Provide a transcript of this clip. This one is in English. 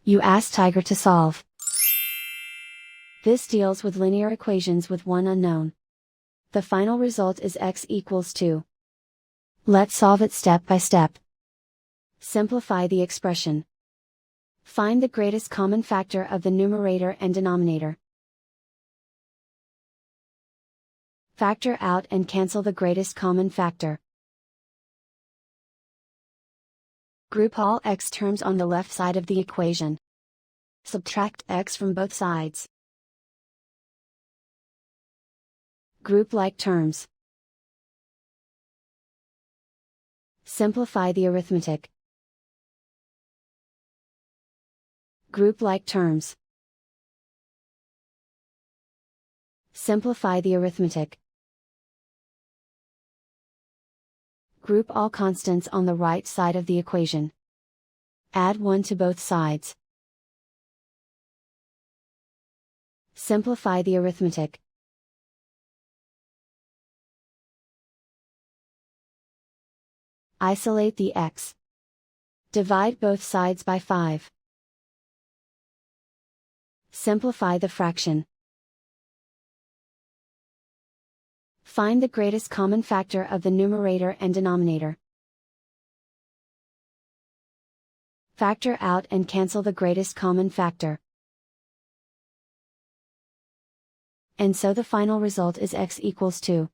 You ask Tiger to solve. This deals with linear equations with one unknown. The final result is x equals 2. Let's solve it step by step. Simplify the expression. Find the greatest common factor of the numerator and denominator. Factor out and cancel the greatest common factor. Group all x terms on the left side of the equation. Subtract x from both sides. Group like terms. Simplify the arithmetic. Group like terms. Simplify the arithmetic. Group all constants on the right side of the equation. Add 1 to both sides. Simplify the arithmetic. Isolate the x. Divide both sides by 5. Simplify the fraction. Find the greatest common factor of the numerator and denominator. Factor out and cancel the greatest common factor. And so the final result is x equals 2.